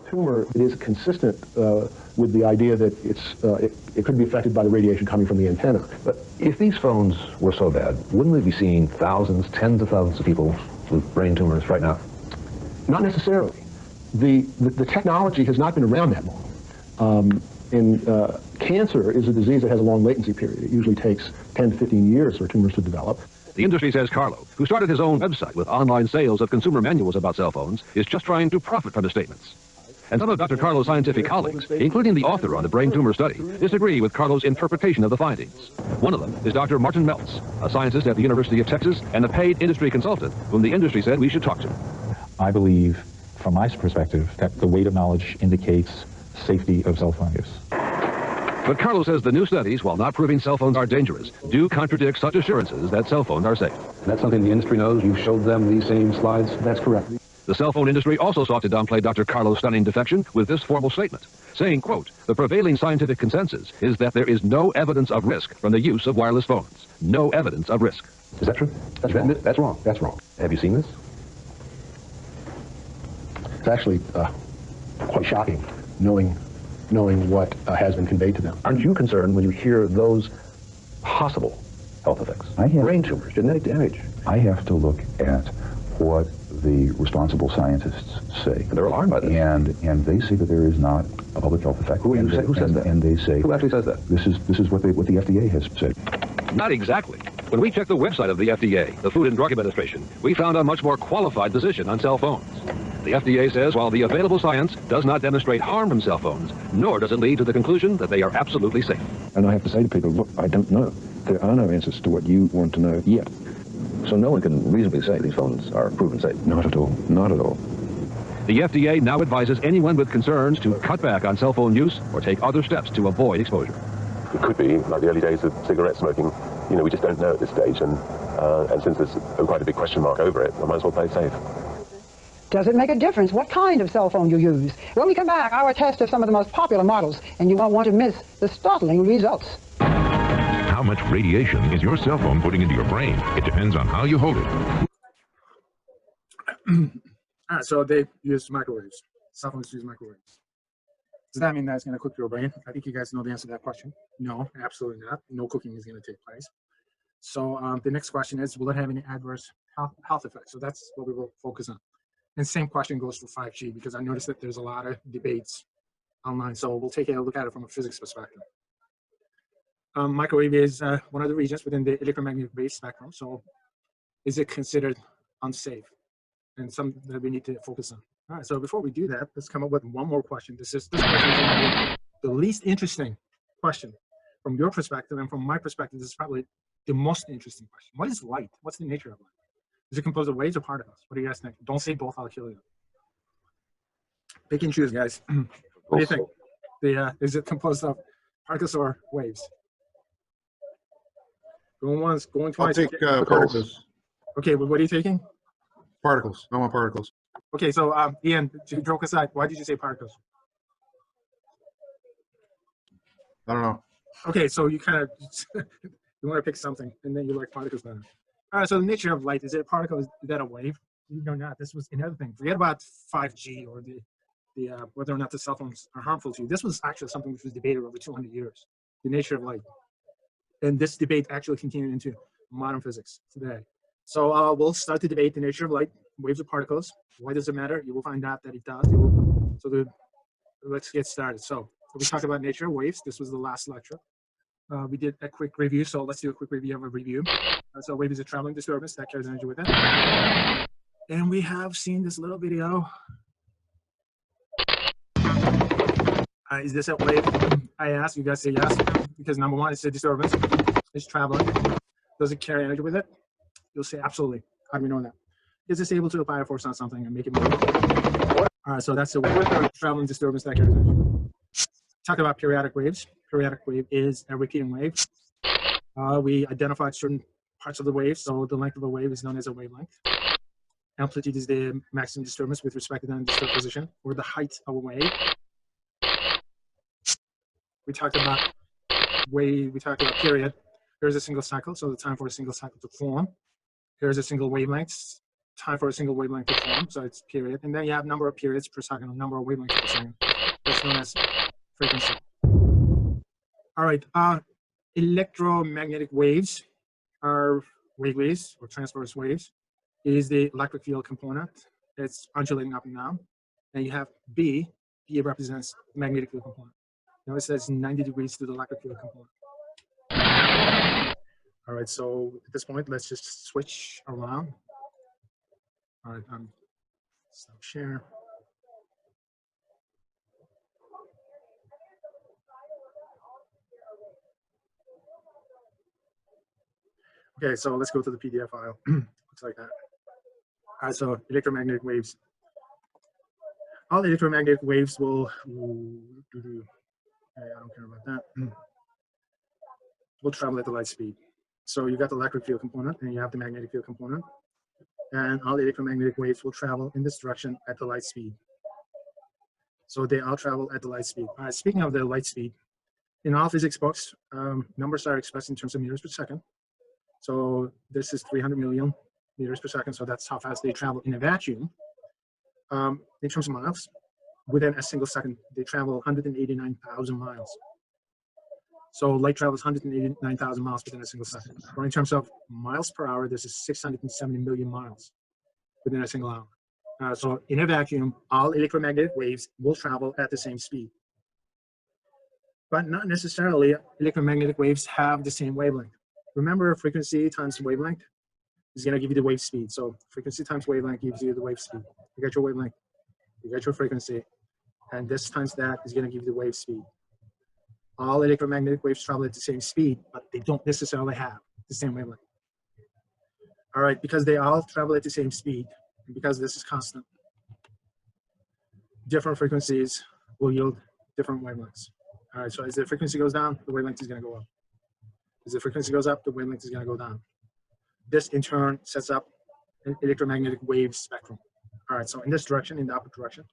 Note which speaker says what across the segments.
Speaker 1: tumor, it is consistent with the idea that it could be affected by the radiation coming from the antenna.
Speaker 2: But if these phones were so bad, wouldn't we be seeing thousands, tens of thousands of people with brain tumors right now?
Speaker 1: Not necessarily. The technology has not been around that long. Cancer is a disease that has a long latency period. It usually takes 10 to 15 years for tumors to develop.
Speaker 3: The industry says Carlo, who started his own website with online sales of consumer manuals about cell phones, is just trying to profit from his statements. And some of Dr. Carlo's scientific colleagues, including the author on the brain tumor study, disagree with Carlo's interpretation of the findings. One of them is Dr. Martin Meltz, a scientist at the University of Texas and a paid industry consultant whom the industry said we should talk to.
Speaker 4: I believe, from my perspective, that the weight of knowledge indicates safety of cell phone use.
Speaker 3: But Carlo says the new studies, while not proving cell phones are dangerous, do contradict such assurances that cell phones are safe.
Speaker 2: And that's something the industry knows? You've showed them these same slides?
Speaker 1: That's correct.
Speaker 3: The cell phone industry also sought to downplay Dr. Carlo's stunning defection with this formal statement, saying, quote, "The prevailing scientific consensus is that there is no evidence of risk from the use of wireless phones. No evidence of risk."
Speaker 2: Is that true?
Speaker 1: That's wrong.
Speaker 2: That's wrong.
Speaker 1: That's wrong.
Speaker 2: Have you seen this?
Speaker 1: It's actually quite shocking, knowing what has been conveyed to them.
Speaker 2: Aren't you concerned when you hear those possible health effects? Brain tumors, genetic damage.
Speaker 5: I have to look at what the responsible scientists say.
Speaker 2: And they're alarmed by this.
Speaker 5: And they say that there is not a public health effect.
Speaker 2: Who says that?
Speaker 5: And they say...
Speaker 2: Who actually says that?
Speaker 5: This is what the FDA has said.
Speaker 3: Not exactly. When we checked the website of the FDA, the Food and Drug Administration, we found a much more qualified position on cell phones. The FDA says while the available science does not demonstrate harm from cell phones, nor does it lead to the conclusion that they are absolutely safe.
Speaker 6: And I have to say to people, look, I don't know. There are no answers to what you want to know yet.
Speaker 2: So no one can reasonably say these phones are proven safe?
Speaker 6: Not at all. Not at all.
Speaker 3: The FDA now advises anyone with concerns to cut back on cell phone use or take other steps to avoid exposure.
Speaker 7: It could be like the early days of cigarette smoking. You know, we just don't know at this stage, and since there's quite a big question mark over it, I might as well play it safe.
Speaker 8: Does it make a difference what kind of cell phone you use? When we come back, our test of some of the most popular models, and you won't want to miss the startling results.
Speaker 9: How much radiation is your cell phone putting into your brain? It depends on how you hold it.
Speaker 10: All right, so they use microwaves. Cell phones use microwaves. Does that mean that it's going to cook your brain? I think you guys know the answer to that question. No, absolutely not. No cooking is going to take place. So the next question is, will it have any adverse health effects? So that's what we will focus on. And same question goes for 5G, because I noticed that there's a lot of debates online. So we'll take a look at it from a physics perspective. Microwave is one of the regions within the electromagnetic wave spectrum. So is it considered unsafe? And something that we need to focus on. All right, so before we do that, let's come up with one more question. This question is the least interesting question from your perspective, and from my perspective, this is probably the most interesting question. What is light? What's the nature of light? Is it composed of waves or particles? What do you guys think? Don't say both, I'll kill you. Pick and choose, guys. What do you think? Is it composed of particles or waves? Going once, going twice.
Speaker 11: I'll take particles.
Speaker 10: Okay, well, what are you taking?
Speaker 11: Particles. I want particles.
Speaker 10: Okay, so Ian, joke aside, why did you say particles?
Speaker 11: I don't know.
Speaker 10: Okay, so you kind of you want to pick something, and then you like particles better. All right, so the nature of light, is it a particle? Is that a wave? No, not. This was another thing. Forget about 5G or the whether or not the cell phones are harmful to you. This was actually something which was debated over 200 years, the nature of light. And this debate actually continued into modern physics today. So we'll start to debate the nature of light, waves or particles. Why does it matter? You will find out that it does. Let's get started. So we talked about nature of waves. This was the last lecture. We did a quick review, so let's do a quick review of a review. So a wave is a traveling disturbance that carries energy with it. And we have seen this little video. Is this a wave? I asked, you guys say yes, because number one, it's a disturbance. It's traveling. Does it carry energy with it? You'll say absolutely. How do we know that? Is it able to apply a force on something and make it move? All right, so that's a wave, traveling disturbance that carries energy. Talk about periodic waves. Periodic wave is a repeating wave. We identified certain parts of the wave, so the length of a wave is known as a wavelength. Amplitude is the maximum disturbance with respect to the undisturbed position, or the height of a wave. We talked about period. Here's a single cycle, so the time for a single cycle to form. Here's a single wavelength. time for a single wavelength to form, so it's period. And then you have number of periods per second, or number of wavelengths per second. That's known as frequency. All right, electromagnetic waves are waveways or transverse waves. It is the electric field component. It's undulating up and down. And you have B. B represents the magnetic field component. Notice that's 90 degrees to the electric field component. All right, so at this point, let's just switch around. All right, stop share. Okay, so let's go to the PDF file. Looks like that. All right, so electromagnetic waves. All electromagnetic waves will, I don't care about that, will travel at the light speed. So you got the electric field component and you have the magnetic field component. And all electromagnetic waves will travel in this direction at the light speed. So they all travel at the light speed. All right, speaking of the light speed, in all physics books, numbers are expressed in terms of meters per second. So this is 300 million meters per second. So that's how fast they travel in a vacuum. In terms of miles, within a single second, they travel 189,000 miles. So light travels 189,000 miles within a single second. Or in terms of miles per hour, this is 670 million miles within a single hour. So in a vacuum, all electromagnetic waves will travel at the same speed. But not necessarily electromagnetic waves have the same wavelength. Remember, frequency times wavelength is going to give you the wave speed. So frequency times wavelength gives you the wave speed. You get your wavelength, you get your frequency, and this times that is going to give you the wave speed. All electromagnetic waves travel at the same speed, but they don't necessarily have the same wavelength. All right, because they all travel at the same speed, and because this is constant, different frequencies will yield different wavelengths. All right, so as the frequency goes down, the wavelength is going to go up. As the frequency goes up, the wavelength is going to go down. This, in turn, sets up an electromagnetic wave spectrum. All right, so in this direction, in the upward direction,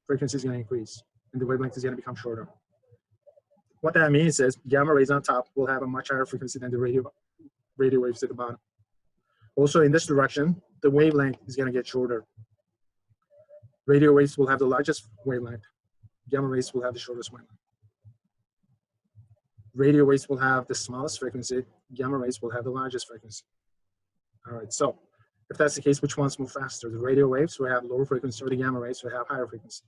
Speaker 10: frequency is going to increase, and the wavelength is going to become shorter. What that means is gamma rays on top will have a much higher frequency than the radio waves at the bottom. Also, in this direction, the wavelength is going to get shorter. Radio waves will have the largest wavelength. Gamma rays will have the shortest wavelength. Radio waves will have the smallest frequency. Gamma rays will have the largest frequency. All right, so if that's the case, which ones move faster? The radio waves will have lower frequency, or the gamma rays will have higher frequency.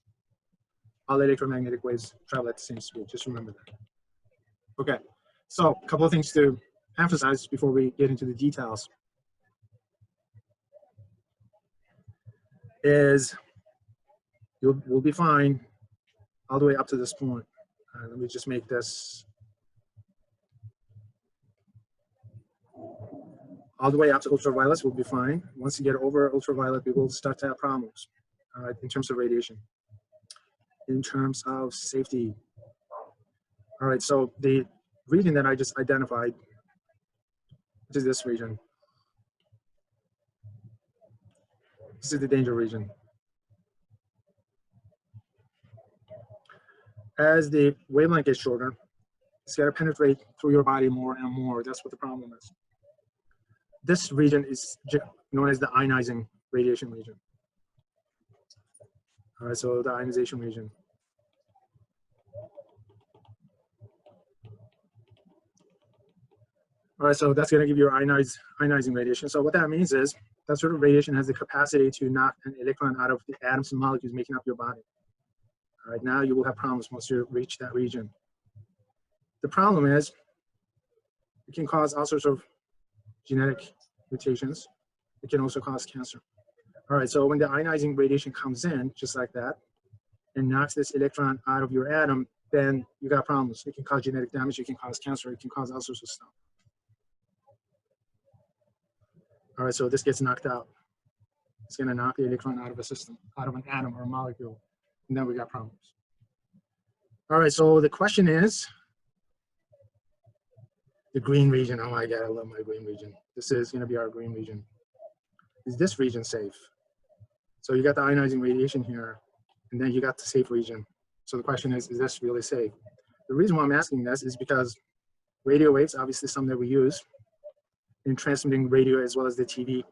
Speaker 10: All electromagnetic waves travel at the same speed. Just remember that. Okay, so a couple of things to emphasize before we get into the details is we'll be fine all the way up to this point. Let me just make this all the way up to ultraviolets will be fine. Once you get over ultraviolet, we will start to have problems in terms of radiation. In terms of safety. All right, so the region that I just identified, which is this region. This is the danger region. As the wavelength gets shorter, it's going to penetrate through your body more and more. That's what the problem is. This region is known as the ionizing radiation region. All right, so the ionization region. All right, so that's going to give you ionizing radiation. So what that means is that sort of radiation has the capacity to knock an electron out of the atoms and molecules making up your body. All right, now you will have problems once you reach that region. The problem is it can cause all sorts of genetic mutations. It can also cause cancer. All right, so when the ionizing radiation comes in, just like that, and knocks this electron out of your atom, then you got problems. It can cause genetic damage, it can cause cancer, it can cause all sorts of stuff. All right, so this gets knocked out. It's gonna knock the electron out of a system, out of an atom or a molecule, and then we got problems. All right, so the question is, the green region. Oh my God, I love my green region. This is gonna be our green region. Is this region safe? So you got the ionizing radiation here, and then you got the safe region. So the question is this really safe? The reason why I'm asking this is because radio waves, obviously something that we use in transmitting radio as well as the TV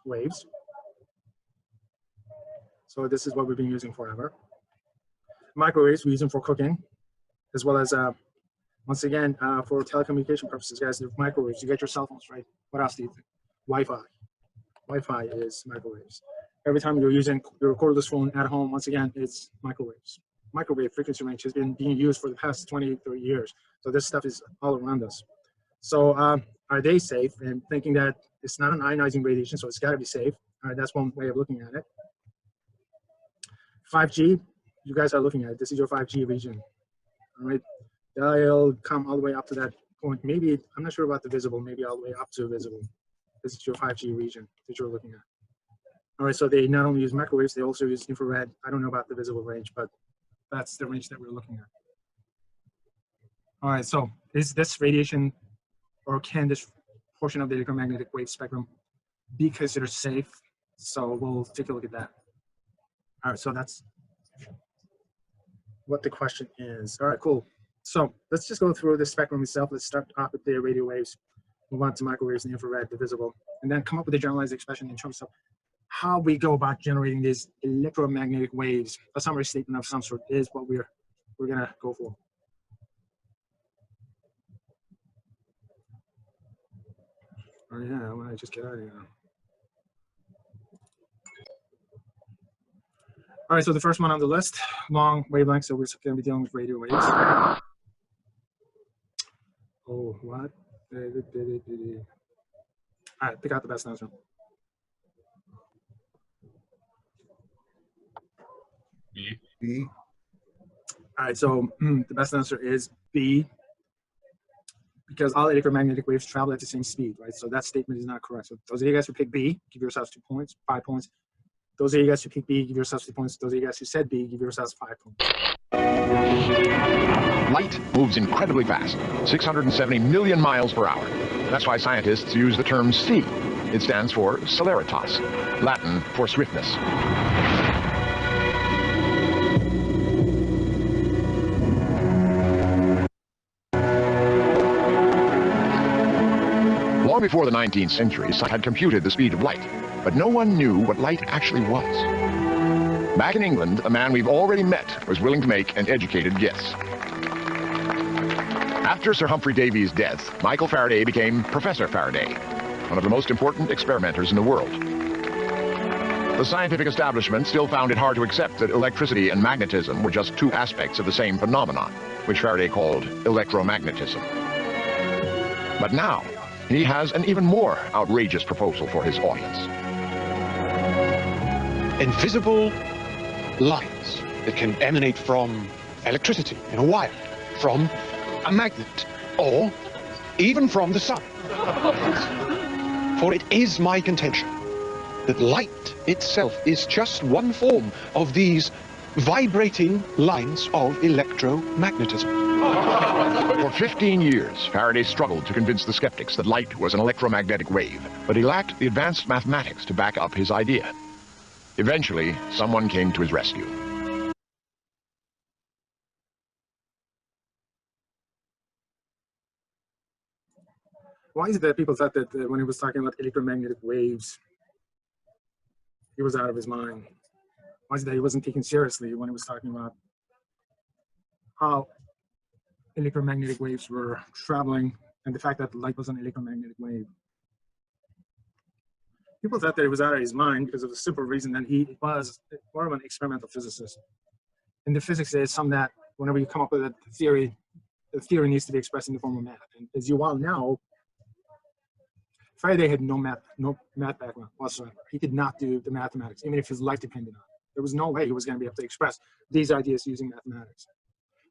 Speaker 10: waves. So this is what we've been using forever. Microwaves, we use them for cooking, as well as, once again, for telecommunication purposes, guys, the microwaves, you get your cell phones, right? What else do you think? Wi-Fi. Wi-Fi is microwaves. Every time you're using your cordless phone at home, once again, it's microwaves. Microwave frequency range has been being used for the past 20, 30 years. So this stuff is all around us. So are they safe? And thinking that it's not an ionizing radiation, so it's got to be safe. All right, that's one way of looking at it. 5G, you guys are looking at it. This is your 5G region. All right, they'll come all the way up to that point. Maybe, I'm not sure about the visible, maybe all the way up to visible. This is your 5G region that you're looking at. All right, so they not only use microwaves, they also use infrared. I don't know about the visible range, but that's the range that we're looking at. All right, so is this radiation, or can this portion of the electromagnetic wave spectrum be considered safe? So we'll take a look at that. All right, so that's what the question is. All right, cool. So let's just go through the spectrum itself. Let's start off with the radio waves, move on to microwaves and infrared, the visible, and then come up with a generalized expression in terms of how we go about generating these electromagnetic waves. A summary statement of some sort is what we're gonna go for. Oh yeah, when I just get out of here. All right, so the first one on the list, long wavelength, so we're going to be dealing with radio waves. Oh, what? All right, pick out the best answer.
Speaker 11: B.
Speaker 10: All right, so the best answer is B, because all electromagnetic waves travel at the same speed, right? So that statement is not correct. So those of you guys who pick B, give yourselves 2 points, 5 points. Those of you guys who pick B, give yourselves 2 points. Those of you guys who said B, give yourselves 5 points.
Speaker 12: Light moves incredibly fast, 670 million miles per hour. That's why scientists use the term C. It stands for celeritas, Latin for swiftness. Long before the 19th century, science had computed the speed of light, but no one knew what light actually was. Back in England, a man we've already met was willing to make an educated guess. After Sir Humphrey Davy's death, Michael Faraday became Professor Faraday, one of the most important experimenters in the world. The scientific establishment still found it hard to accept that electricity and magnetism were just two aspects of the same phenomenon, which Faraday called electromagnetism. But now, he has an even more outrageous proposal for his audience.
Speaker 13: Invisible lines that can emanate from electricity in a wire, from a magnet, or even from the sun. For it is my contention that light itself is just one form of these vibrating lines of electromagnetism.
Speaker 12: For 15 years, Faraday struggled to convince the skeptics that light was an electromagnetic wave, but he lacked the advanced mathematics to back up his idea. Eventually, someone came to his rescue.
Speaker 10: Why is it that people thought that when he was talking about electromagnetic waves, he was out of his mind? Why is it that he wasn't taken seriously when he was talking about how electromagnetic waves were traveling and the fact that light was an electromagnetic wave? People thought that he was out of his mind because of the simple reason that he was more of an experimental physicist. And the physics is some that whenever you come up with a theory, the theory needs to be expressed in the form of math. And as you all know, Faraday had no math background whatsoever. He could not do the mathematics, even if his life depended on it. There was no way he was going to be able to express these ideas using mathematics.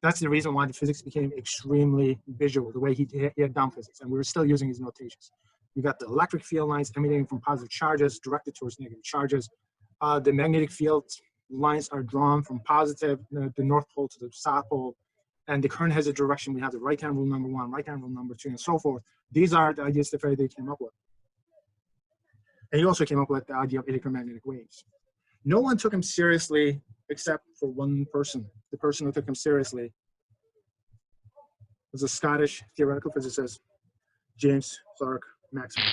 Speaker 10: That's the reason why the physics became extremely visual, the way he had done physics, and we were still using his notations. You got the electric field lines emanating from positive charges directed towards negative charges. The magnetic field lines are drawn from positive, the North Pole to the South Pole, and the current has a direction. We have the right-hand rule number 1, right-hand rule number 2, and so forth. These are the ideas that Faraday came up with. And he also came up with the idea of electromagnetic waves. No one took him seriously except for one person. The person who took him seriously was a Scottish theoretical physicist, James Clerk Maxwell.